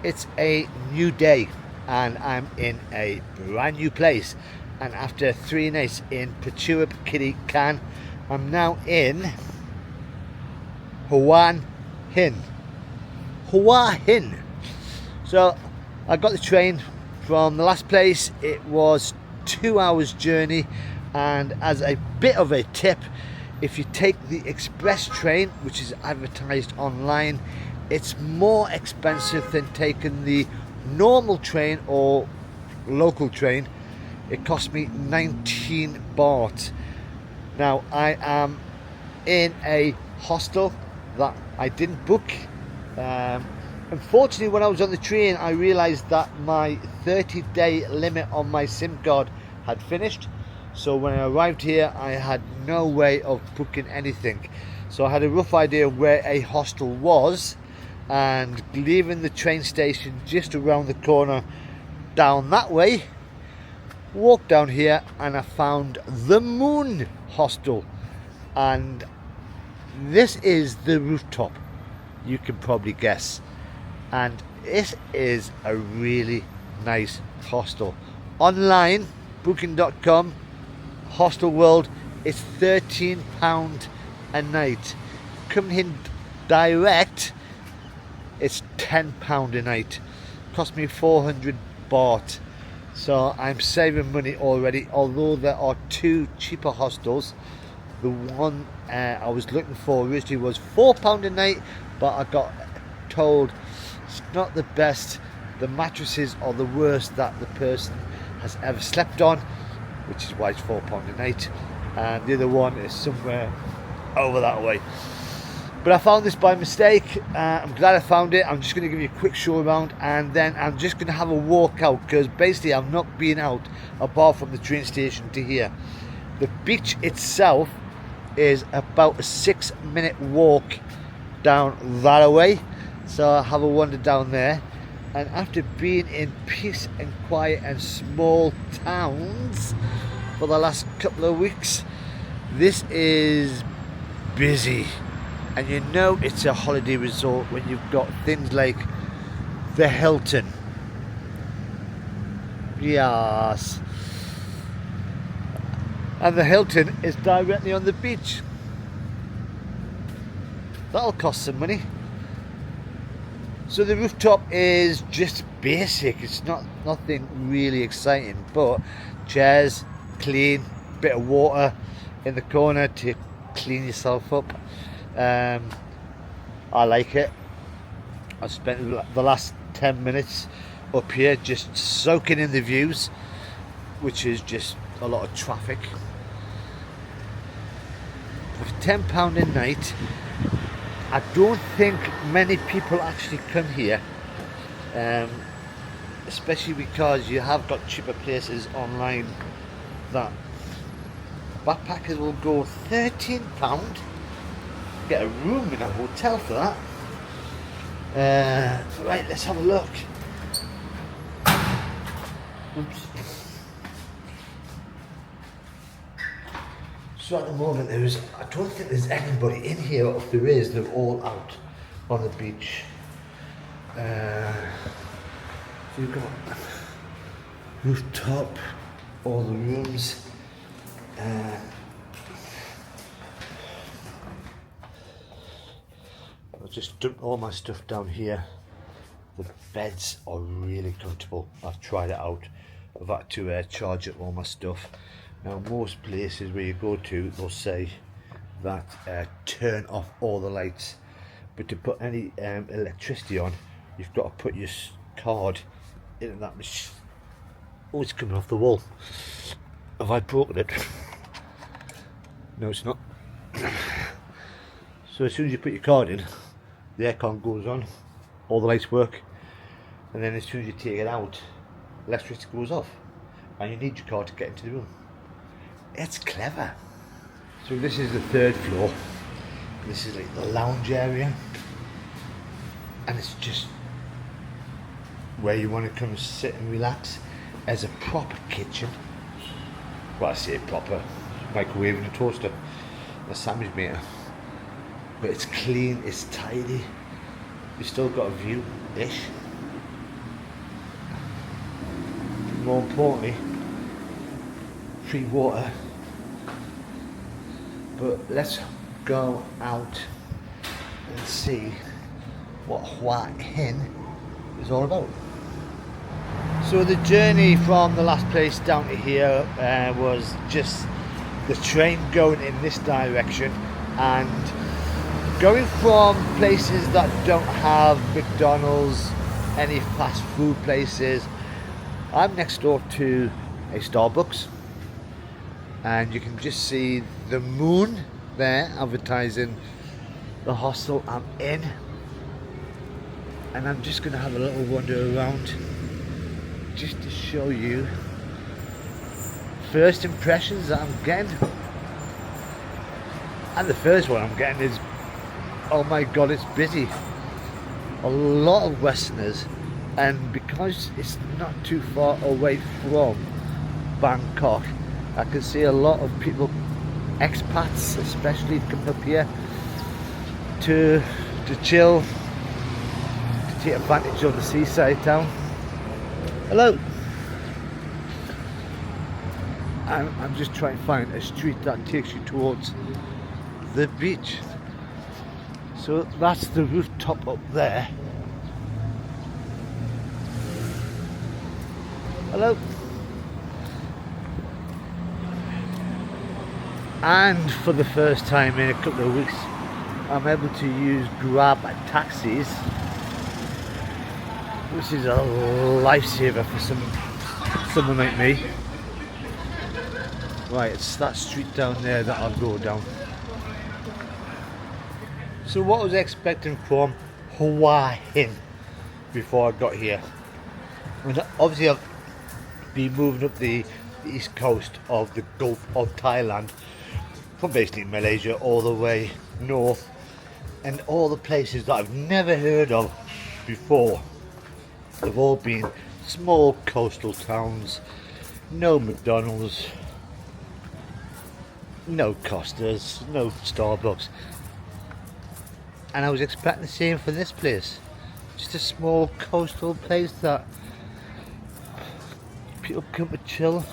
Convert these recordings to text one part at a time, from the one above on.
It's a new day and I'm in a brand new place, and after 3 nights in Pachuap Kitty Can, I'm now in Hua Hin. Hua Hin. So I got the train from the last place. It was 2 hours journey, and as a bit of a tip, if you take the express train, which is advertised online, it's more expensive than taking the normal train or local train. It cost me 19 baht. Now I am in a hostel that I didn't book. Unfortunately, when I was on the train, I realized that my 30-day limit on my SIM card had finished. So when I arrived here, I had no way of booking anything. So I had a rough idea of where a hostel was, and leaving the train station just around the corner down that way, walked down here and I found the Moon Hostel, and this is the rooftop, you can probably guess, and this is a really nice hostel. Online, booking.com, Hostel World, it's £13 a night. Coming in direct, it's £10 a night. Cost me 400 baht. So I'm saving money already, although there are 2 cheaper hostels. The one I was looking for originally was £4 a night, but I got told it's not the best. The mattresses are the worst that the person has ever slept on, which is why it's £4 a night. And the other one is somewhere over that way. But I found this by mistake. I'm glad I found it. I'm just going to give you a quick show around, and then I'm just going to have a walk out, because basically I'm not being out apart from the train station to here. The beach itself is about a 6-minute walk down that way, so I'll have a wander down there. And after being in peace and quiet and small towns for the last couple of weeks, this is busy. And you know it's a holiday resort when you've got things like the Hilton. Yes. And the Hilton is directly on the beach. That'll cost some money. So the rooftop is just basic. It's nothing really exciting, but chairs, clean, bit of water in the corner to clean yourself up. I like it. I spent the last 10 minutes up here just soaking in the views, which is just a lot of traffic. For £10 a night, I don't think many people actually come here, especially because you have got cheaper places online that backpackers will go £13. Get a room in a hotel for that. Right, let's have a look. Oops. So at the moment I don't think there's anybody in here, or if there is, they're all out on the beach. So you've got rooftop, all the rooms. I've just dumped all my stuff down here. The beds are really comfortable. I've tried it out. I've had to charge up all my stuff. Now most places where you go to, they'll say that turn off all the lights, but to put any electricity on, you've got to put your card into that machine. Oh, it's coming off the wall. Have I broken it? No, it's not. So as soon as you put your card in, the aircon goes on, all the lights work, and then as soon as you take it out, electricity goes off, and you need your card to get into the room. It's clever. So this is the 3rd floor. This is like the lounge area, and it's just where you want to come and sit and relax. There's a proper kitchen. Well, I say proper, microwave and a toaster, a sandwich maker. But it's clean, it's tidy. You've still got a view-ish. more importantly, free water. But let's go out and see what Hua Hin is all about. So the journey from the last place down to here was just the train going in this direction, and going from places that don't have McDonald's, any fast food places. I'm next door to a Starbucks, and you can just see the moon there advertising the hostel I'm in, and I'm just going to have a little wander around just to show you first impressions that I'm getting. And the first one I'm getting is, oh my god, it's busy. A lot of Westerners, and because it's not too far away from Bangkok, I can see a lot of people, expats especially, coming up here to chill, to take advantage of the seaside town. Hello. I'm just trying to find a street that takes you towards the beach. So that's the rooftop up there. Hello. And for the first time in a couple of weeks, I'm able to use Grab taxis, which is a lifesaver for someone like me. Right, it's that street down there that I'll go down. So what I was expecting from Hua Hin before I got here, and obviously I've been moving up the east coast of the Gulf of Thailand, from basically Malaysia all the way north, and all the places that I've never heard of before. They've all been small coastal towns, no McDonald's, no Costas, no Starbucks. And I was expecting the same for this place. Just a small coastal place that people come to chill.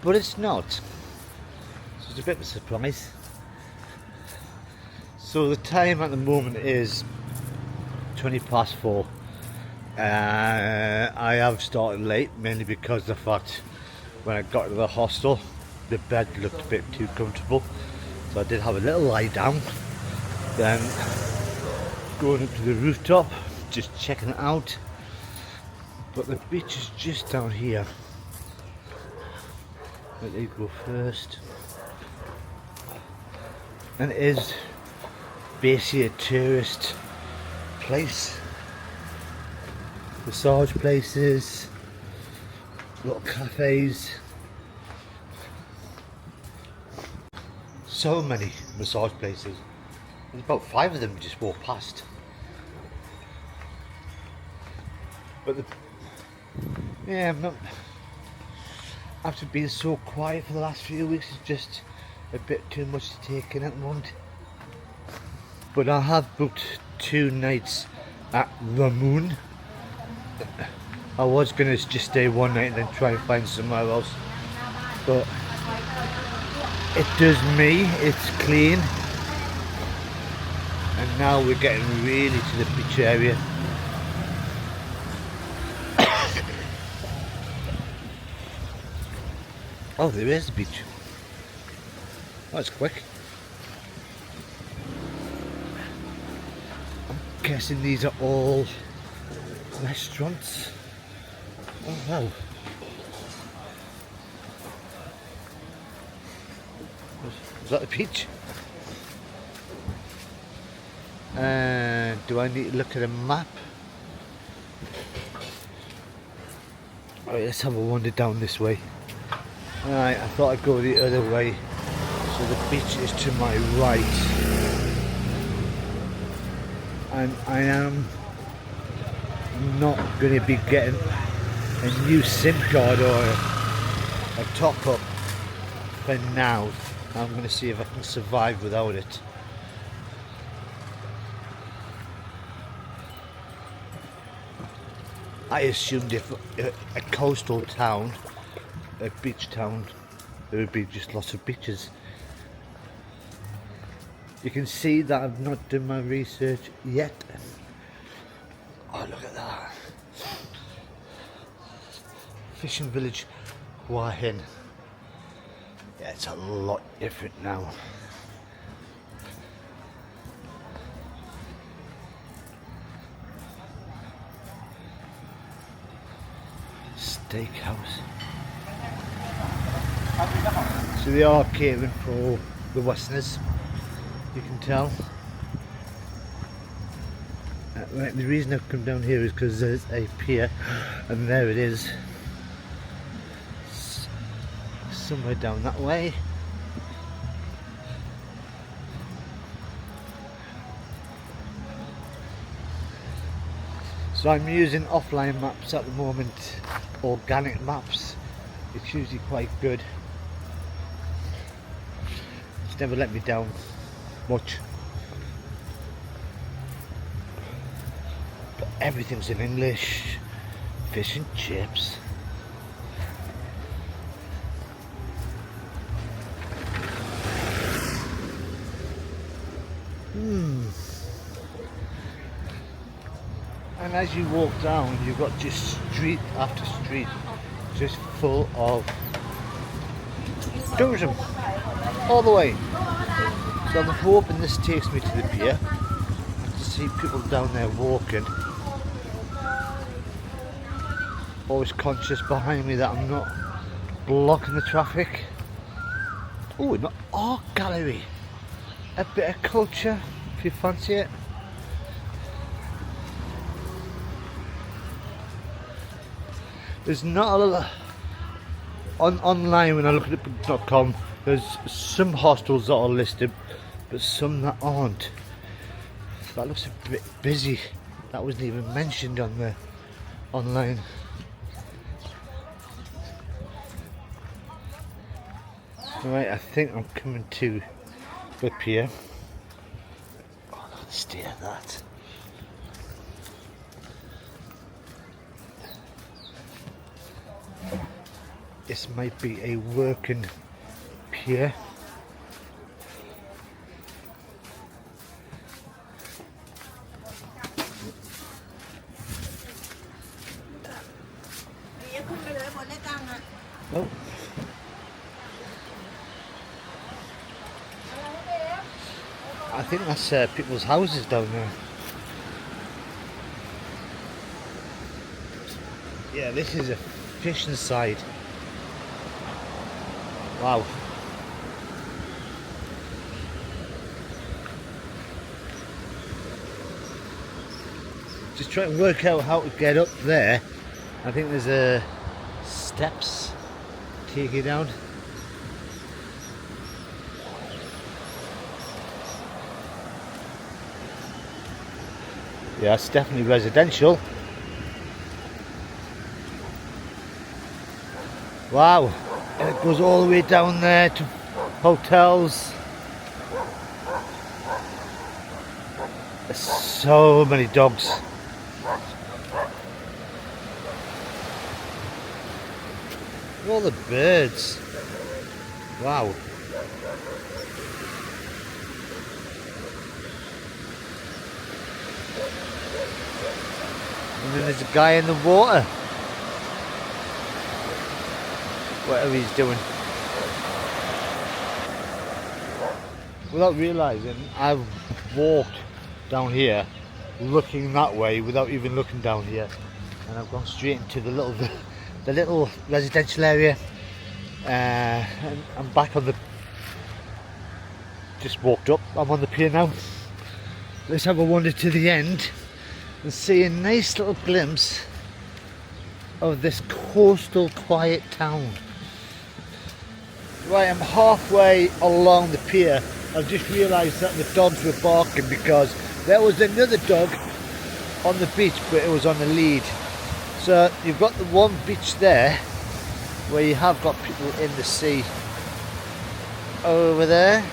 But it's not. So it's a bit of a surprise. So the time at the moment is 4:20. I have started late, mainly because of the fact when I got to the hostel, the bed looked a bit too comfortable. So I did have a little lie down, then going up to the rooftop, just checking it out. But the beach is just down here. Let me go first. And it is basically a tourist place. Massage places, little cafes. So many massage places. There's about 5 of them we just walked past. But I'm not. After being so quiet for the last few weeks, it's just a bit too much to take in at the moment. But I have booked 2 nights at the Moon. I was gonna just stay 1 night and then try and find somewhere else, but it does me, it's clean, and now we're getting really to the beach area. Oh, there is the beach. That's quick. I'm guessing these are all restaurants. Oh wow. Is that the beach? Do I need to look at a map? Alright, let's have a wander down this way. Alright, I thought I'd go the other way. So the beach is to my right. And I am not going to be getting a new SIM card or a top up for now. I'm going to see if I can survive without it. I assumed if a coastal town, a beach town, there would be just lots of beaches. You can see that I've not done my research yet. Oh, look at that. Fishing village, Hua Hin. Yeah, it's a lot different now. Steakhouse. So they are catering for the Westerners, you can tell. Right, the reason I've come down here is because there's a pier, and there it is. Somewhere down that way. So I'm using offline maps at the moment, organic maps. It's usually quite good. It's never let me down much. But everything's in English. Fish and chips. And as you walk down, you've got just street after street, just full of tourism, all the way. So I'm hoping this takes me to the pier. I can see people down there walking. Always conscious behind me that I'm not blocking the traffic. Oh, an art gallery. A bit of culture, if you fancy it. There's not a lot online when I look at it.com. There's some hostels that are listed, but some that aren't. That looks a bit busy. That wasn't even mentioned on the online. Right, I think I'm coming to the pier. Oh, look at the state of that. This might be a working pier. Oh. I think that's people's houses down there. Yeah, this is a fishing side. Wow. Just trying to work out how to get up there. I think there's steps take you down. Yeah, it's definitely residential. Wow. And it goes all the way down there to hotels. There's so many dogs. All the birds. Wow. And then there's a guy in the water. Whatever he's doing. Without realising, I've walked down here looking that way without even looking down here, and I've gone straight into the little residential area, and I'm back on the, just walked up, I'm on the pier now. Let's have a wander to the end and see a nice little glimpse of this coastal quiet town. Right, I'm halfway along the pier. I've just realised that the dogs were barking because there was another dog on the beach, but it was on the lead. So you've got the one beach there where you have got people in the sea over there,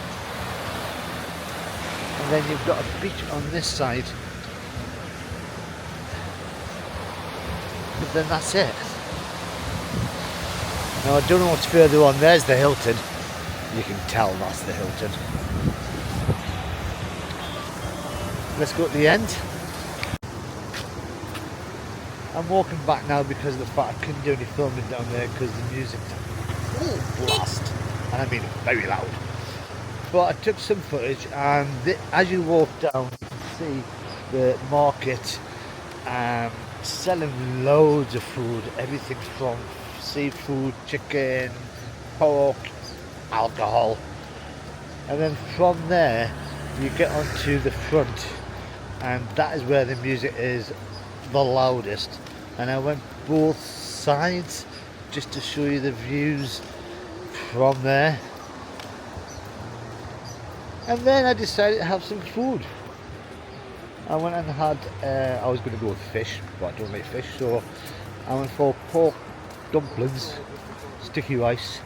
and then you've got a beach on this side. but then that's it. Now I don't know what's further on. There's the Hilton. You can tell that's the Hilton. Let's go to the end. I'm walking back now because of the fact I couldn't do any filming down there because the music's full blast, and I mean very loud. But I took some footage, and as you walk down, you can see the market selling loads of food, everything from seafood, chicken, pork, alcohol, and then from there you get onto the front, and that is where the music is the loudest. And I went both sides just to show you the views from there, and then I decided to have some food. I went and had I was going to go with fish, but I don't like fish, so I went for pork dumplings, sticky rice.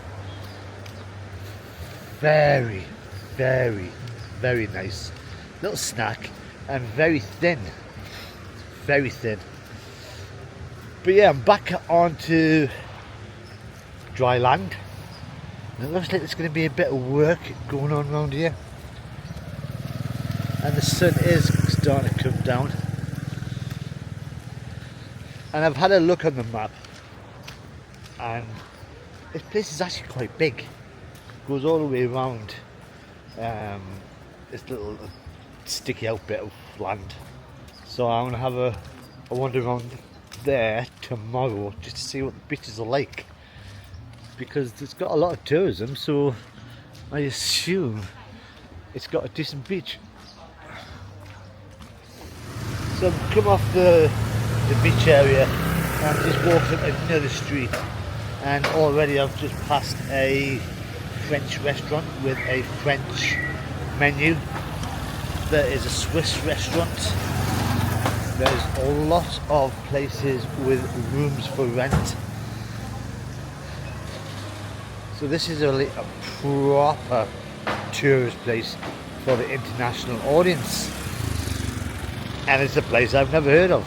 Very, very, very nice little snack, and very thin. Very thin. But yeah, I'm back onto dry land. And it looks like there's going to be a bit of work going on around here. And the sun is starting to come down. And I've had a look on the map, and this place is actually quite big. It goes all the way around this little sticky out bit of land. So I'm going to have a wander around there tomorrow just to see what the beaches are like, because it's got a lot of tourism, so I assume it's got a decent beach. So I've come off the beach area and I'm just walking up another street, and already I've just passed a French restaurant with a French menu. There is a Swiss restaurant. There's a lot of places with rooms for rent. So this is a proper tourist place for the international audience. And it's a place I've never heard of.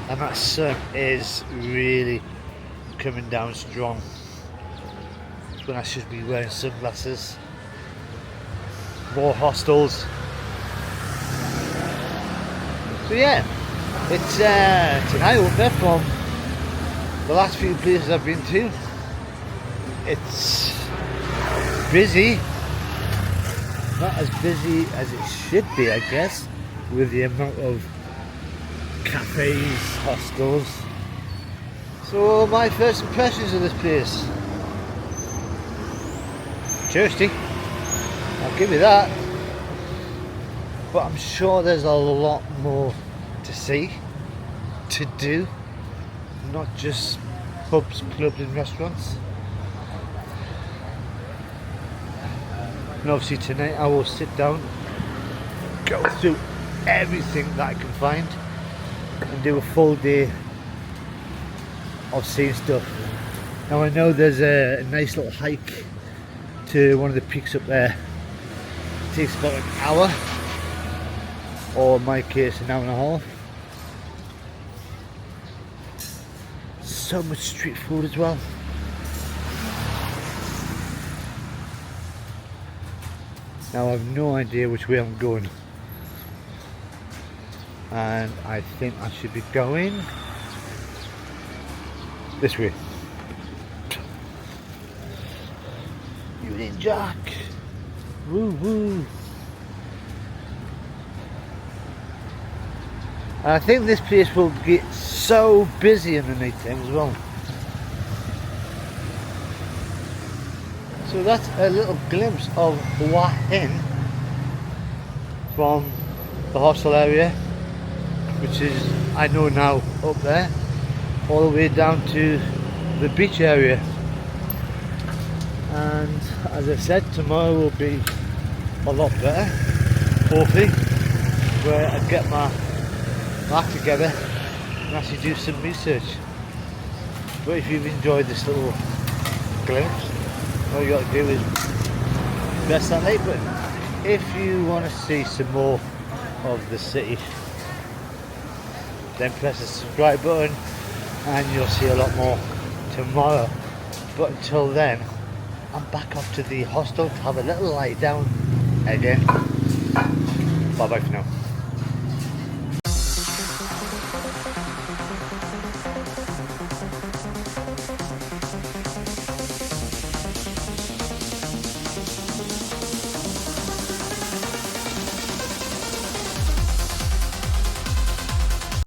And that sun is really coming down strong. It's when I should be wearing sunglasses. More hostels. So yeah, it's an eye-opener from the last few places I've been to. It's busy, not as busy as it should be, I guess, with the amount of cafes, hostels. So my first impressions of this place: touristy, I'll give you that, but I'm sure there's a lot more to see, to do, not just pubs, clubs and restaurants. And obviously tonight I will sit down, go through everything that I can find and do a full day of seeing stuff. Now I know there's a nice little hike to one of the peaks up there. It takes about an hour, or in my case an hour and a half. So much street food as well. Now I have no idea which way I'm going, and I think I should be going this way. Union Jack! Woo woo! And I think this place will get so busy in the night time as well. So that's a little glimpse of Hua Hin from the hostel area, which is, I know now, up there, all the way down to the beach area. And as I said, tomorrow will be a lot better, hopefully, where I get my act together and actually do some research. But if you've enjoyed this little glimpse, all you got to do is press that like button. If you want to see some more of the city, then press the subscribe button, and you'll see a lot more tomorrow. But until then, I'm back off to the hostel to have a little lie down again. Bye bye for now.